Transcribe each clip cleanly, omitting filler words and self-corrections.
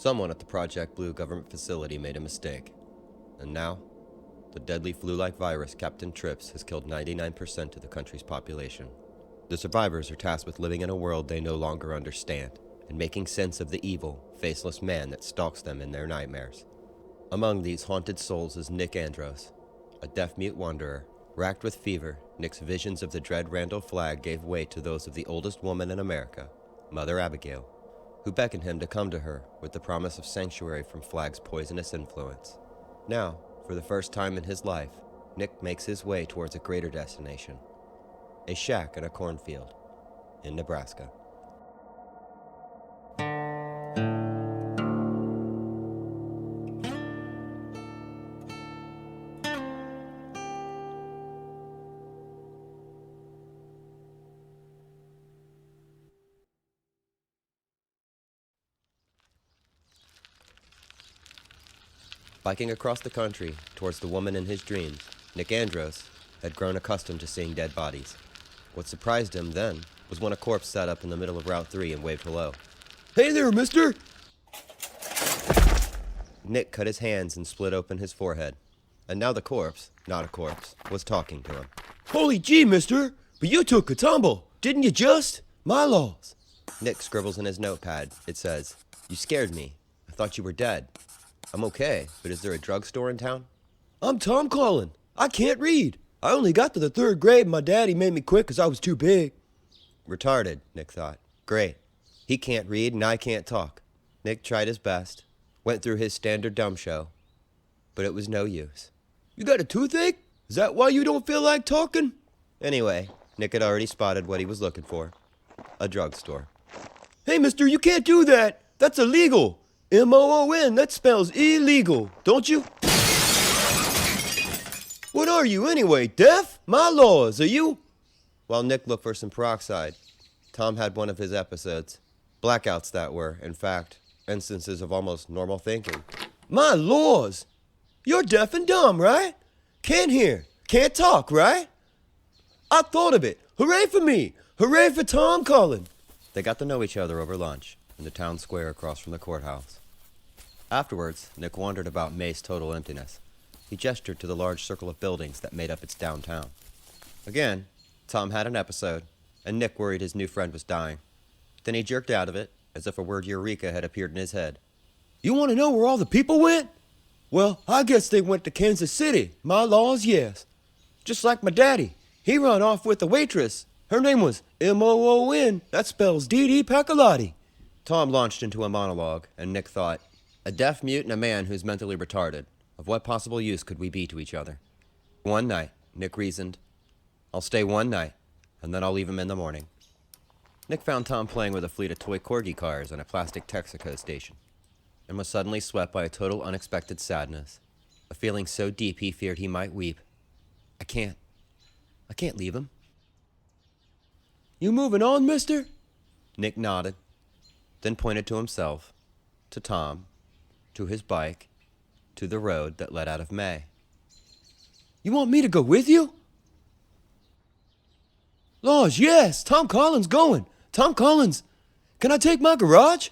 Someone at the Project Blue government facility made a mistake. And now, the deadly flu-like virus Captain Trips has killed 99% of the country's population. The survivors are tasked with living in a world they no longer understand, and making sense of the evil, faceless man that stalks them in their nightmares. Among these haunted souls is Nick Andros, a deaf-mute wanderer. Racked with fever, Nick's visions of the dread Randall Flagg gave way to those of the oldest woman in America, Mother Abigail, who beckoned him to come to her with the promise of sanctuary from Flagg's poisonous influence. Now, for the first time in his life, Nick makes his way towards a greater destination, a shack in a cornfield in Nebraska. Biking across the country towards the woman in his dreams, Nick Andros had grown accustomed to seeing dead bodies. What surprised him then was when a corpse sat up in the middle of Route 3 and waved hello. "Hey there, mister!" Nick cut his hands and split open his forehead. And now the corpse, not a corpse, was talking to him. "Holy gee, mister! But you took a tumble, didn't you just? My laws!" Nick scribbles in his notepad. It says, "You scared me. I thought you were dead. I'm okay, but is there a drugstore in town?" "I'm Tom Collin. I can't read. I only got to the 3rd grade and my daddy made me quit because I was too big." Retarded, Nick thought. Great. He can't read and I can't talk. Nick tried his best, went through his standard dumb show, but it was no use. "You got a toothache? Is that why you don't feel like talking?" Anyway, Nick had already spotted what he was looking for. A drugstore. "Hey, mister, you can't do that. That's illegal. M-O-O-N, that spells illegal, don't you?" "What are you anyway, deaf? My laws, are you?" While Nick looked for some peroxide, Tom had one of his episodes. Blackouts that were, in fact, instances of almost normal thinking. "My laws! You're deaf and dumb, right? Can't hear, can't talk, right? I thought of it. Hooray for me! Hooray for Tom Collin!" They got to know each other over lunch in the town square across from the courthouse. Afterwards, Nick wandered about May's total emptiness. He gestured to the large circle of buildings that made up its downtown. Again, Tom had an episode, and Nick worried his new friend was dying. Then he jerked out of it, as if a word Eureka had appeared in his head. "You want to know where all the people went? Well, I guess they went to Kansas City. My laws, yes. Just like my daddy. He run off with the waitress. Her name was M-O-O-N. That spells Dee Dee Pacalotti." Tom launched into a monologue, and Nick thought, a deaf mute and a man who's mentally retarded. Of what possible use could we be to each other? One night, Nick reasoned. I'll stay one night, and then I'll leave him in the morning. Nick found Tom playing with a fleet of toy corgi cars on a plastic Texaco station, and was suddenly swept by a total unexpected sadness, a feeling so deep he feared he might weep. I can't leave him." "You moving on, mister?" Nick nodded, then pointed to himself, to Tom, to his bike, to the road that led out of May. "You want me to go with you?" "Laws, yes! Tom Collin's going! Tom Collins! Can I take my garage?"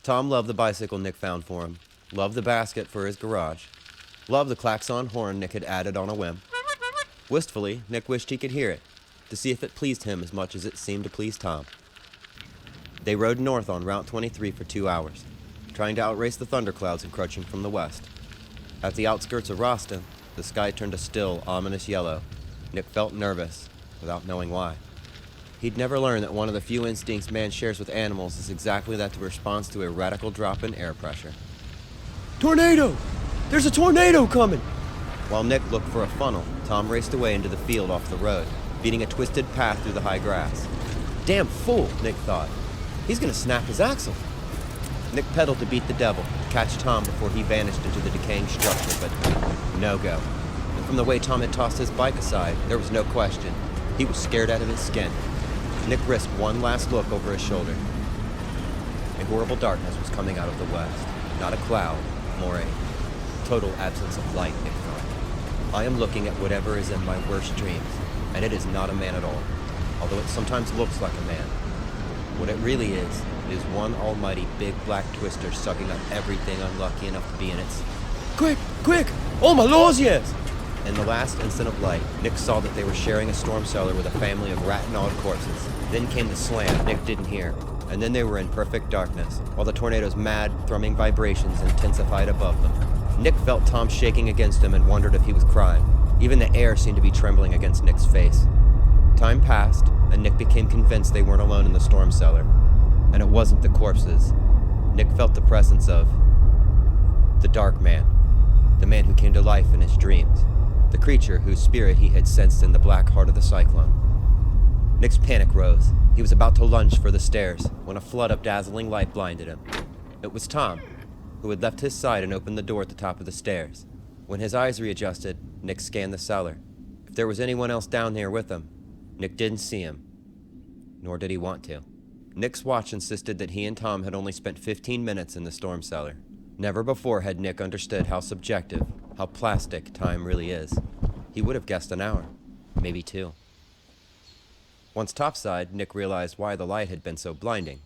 Tom loved the bicycle Nick found for him, loved the basket for his garage, loved the klaxon horn Nick had added on a whim. Wistfully, Nick wished he could hear it, to see if it pleased him as much as it seemed to please Tom. They rode north on Route 23 for 2 hours, trying to outrace the thunderclouds encroaching from the west. At the outskirts of Roston, the sky turned a still, ominous yellow. Nick felt nervous, without knowing why. He'd never learned that one of the few instincts man shares with animals is exactly that, the response to a radical drop in air pressure. "Tornado! There's a tornado coming!" While Nick looked for a funnel, Tom raced away into the field off the road, beating a twisted path through the high grass. Damn fool, Nick thought. He's gonna snap his axle. Nick pedaled to beat the devil, to catch Tom before he vanished into the decaying structure, but no go. And from the way Tom had tossed his bike aside, there was no question. He was scared out of his skin. Nick risked one last look over his shoulder. A horrible darkness was coming out of the west. Not a cloud, more a total absence of light, Nick thought. I am looking at whatever is in my worst dreams, and it is not a man at all, although it sometimes looks like a man. What it really is one almighty big black twister sucking up everything unlucky enough to be in its... Quick! Quick! Oh my laws, yes! In the last instant of light, Nick saw that they were sharing a storm cellar with a family of rat-gnawed corpses. Then came the slam Nick didn't hear, and then they were in perfect darkness, while the tornado's mad, thrumming vibrations intensified above them. Nick felt Tom shaking against him and wondered if he was crying. Even the air seemed to be trembling against Nick's face. Time passed, and Nick became convinced they weren't alone in the storm cellar. And it wasn't the corpses. Nick felt the presence of... the Dark Man. The man who came to life in his dreams. The creature whose spirit he had sensed in the black heart of the cyclone. Nick's panic rose. He was about to lunge for the stairs when a flood of dazzling light blinded him. It was Tom, who had left his side and opened the door at the top of the stairs. When his eyes readjusted, Nick scanned the cellar. If there was anyone else down there with him, Nick didn't see him, nor did he want to. Nick's watch insisted that he and Tom had only spent 15 minutes in the storm cellar. Never before had Nick understood how subjective, how plastic time really is. He would have guessed an hour, maybe 2. Once topside, Nick realized why the light had been so blinding.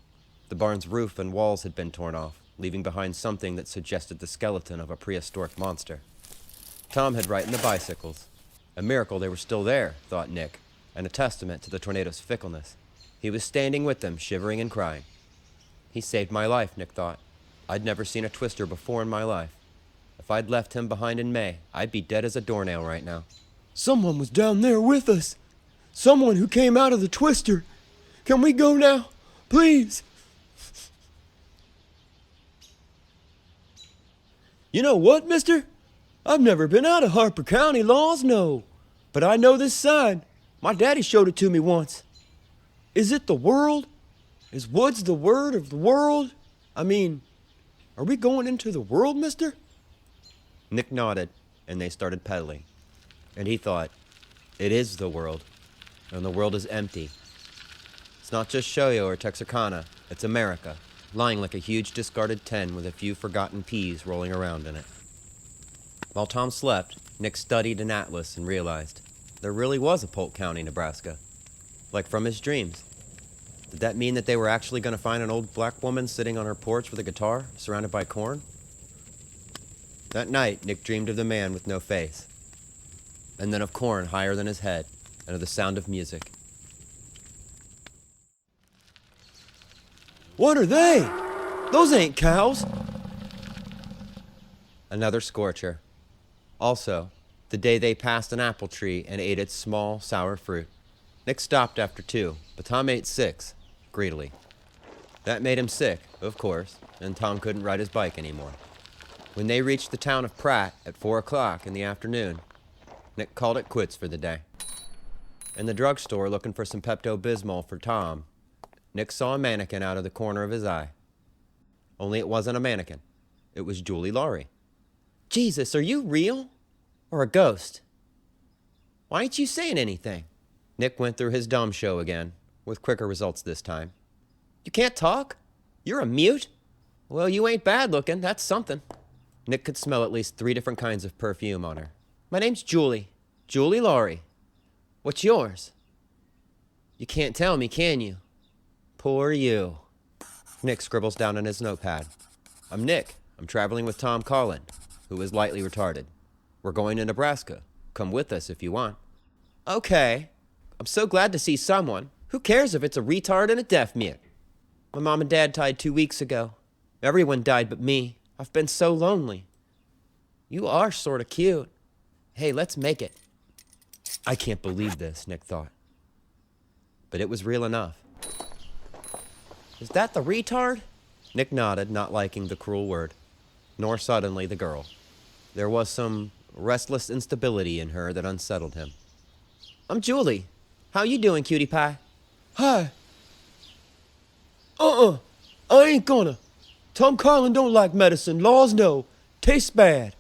The barn's roof and walls had been torn off, leaving behind something that suggested the skeleton of a prehistoric monster. Tom had righted the bicycles. A miracle they were still there, thought Nick, and a testament to the tornado's fickleness. He was standing with them, shivering and crying. He saved my life, Nick thought. I'd never seen a twister before in my life. If I'd left him behind in May, I'd be dead as a doornail right now. Someone was down there with us. Someone who came out of the twister. Can we go now? Please. You know what, mister? I've never been out of Harper County, laws no. But I know this sign. My daddy showed it to me once. Is it the world? Is woods the word of the world? I mean, are we going into the world, mister? Nick nodded, and they started pedaling. And he thought, it is the world, and the world is empty. It's not just Shoyo or Texarkana, it's America, lying like a huge discarded tin with a few forgotten peas rolling around in it. While Tom slept, Nick studied an atlas and realized there really was a Polk County, Nebraska, like from his dreams. Did that mean that they were actually going to find an old black woman sitting on her porch with a guitar, surrounded by corn? That night, Nick dreamed of the man with no face, and then of corn higher than his head, and of the sound of music. What are they? Those ain't cows. Another scorcher. Also, the day they passed an apple tree and ate its small, sour fruit. Nick stopped after 2, but Tom ate 6, greedily. That made him sick, of course, and Tom couldn't ride his bike anymore. When they reached the town of Pratt at 4 o'clock in the afternoon, Nick called it quits for the day. In the drugstore looking for some Pepto-Bismol for Tom, Nick saw a mannequin out of the corner of his eye. Only it wasn't a mannequin. It was Julie Laurie. Jesus, are you real? Or a ghost? Why ain't you saying anything? Nick went through his dumb show again, with quicker results this time. You can't talk? You're a mute? Well, you ain't bad looking, that's something. Nick could smell at least 3 different kinds of perfume on her. My name's Julie. Julie Laurie. What's yours? You can't tell me, can you? Poor you. Nick scribbles down on his notepad. I'm Nick. I'm traveling with Tom Collin, who is lightly retarded. We're going to Nebraska. Come with us if you want. Okay. I'm so glad to see someone. Who cares if it's a retard and a deaf mute? My mom and dad died 2 weeks ago. Everyone died but me. I've been so lonely. You are sort of cute. Hey, let's make it. I can't believe this, Nick thought. But it was real enough. Is that the retard? Nick nodded, not liking the cruel word, nor suddenly the girl. There was some restless instability in her that unsettled him. I'm Julie. How you doing, cutie pie? Hi. I ain't gonna. Tom Collin don't like medicine. Laws no. Tastes bad.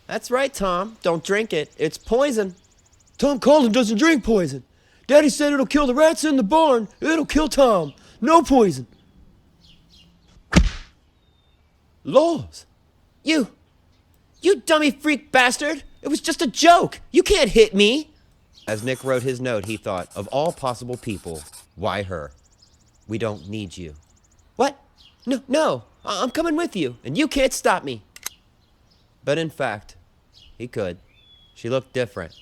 That's right, Tom. Don't drink it. It's poison. Tom Collin doesn't drink poison. Daddy said it'll kill the rats in the barn. It'll kill Tom. No poison. Laws. You dummy freak bastard! It was just a joke! You can't hit me! As Nick wrote his note, he thought, of all possible people, why her? We don't need you. What? No, I'm coming with you, and you can't stop me. But in fact, he could. She looked different,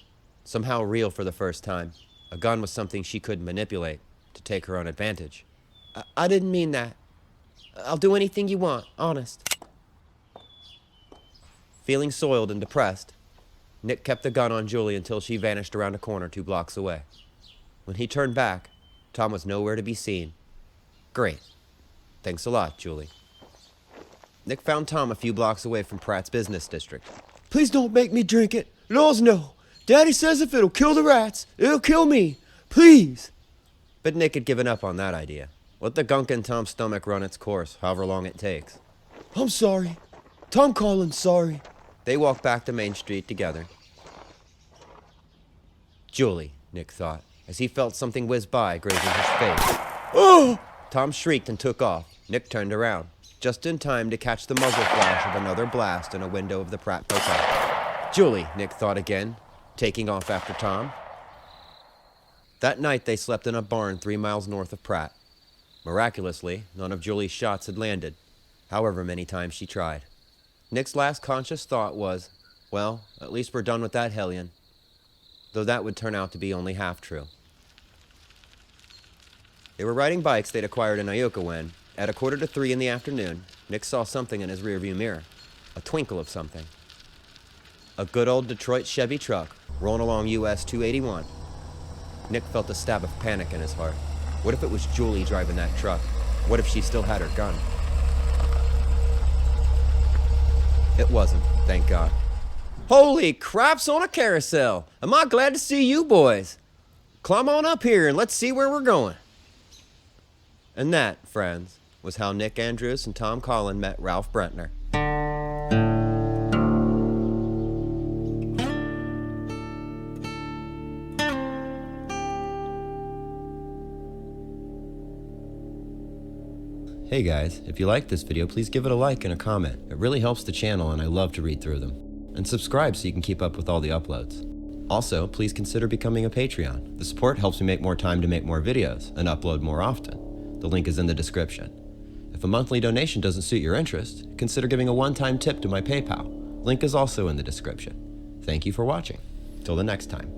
somehow real for the first time. A gun was something she could manipulate to take her own advantage. I didn't mean that. I'll do anything you want, honest. Feeling soiled and depressed, Nick kept the gun on Julie until she vanished around a corner 2 blocks away. When he turned back, Tom was nowhere to be seen. Great. Thanks a lot, Julie. Nick found Tom a few blocks away from Pratt's business district. Please don't make me drink it. Laws no. Daddy says if it'll kill the rats, it'll kill me. Please. But Nick had given up on that idea. Let the gunk in Tom's stomach run its course, however long it takes. I'm sorry. Tom Collins, sorry. They walked back to Main Street together. Julie, Nick thought, as he felt something whiz by, grazing his face. Oh! Tom shrieked and took off. Nick turned around, just in time to catch the muzzle flash of another blast in a window of the Pratt pickup. Julie, Nick thought again, taking off after Tom. That night they slept in a barn 3 miles north of Pratt. Miraculously, none of Julie's shots had landed, however many times she tried. Nick's last conscious thought was, well, at least we're done with that hellion. Though that would turn out to be only half true. They were riding bikes they'd acquired in Iuka when, at 2:45 in the afternoon, Nick saw something in his rearview mirror. A twinkle of something. A good old Detroit Chevy truck rolling along US 281. Nick felt a stab of panic in his heart. What if it was Julie driving that truck? What if she still had her gun? It wasn't, thank God. Holy craps on a carousel! Am I glad to see you boys! Climb on up here and let's see where we're going. And that, friends, was how Nick Andrews and Tom Collin met Ralph Brentner. Hey guys, if you liked this video, please give it a like and a comment. It really helps the channel and I love to read through them. And subscribe so you can keep up with all the uploads. Also, please consider becoming a Patreon. The support helps me make more time to make more videos and upload more often. The link is in the description. If a monthly donation doesn't suit your interest, consider giving a one-time tip to my PayPal. Link is also in the description. Thank you for watching. Till the next time.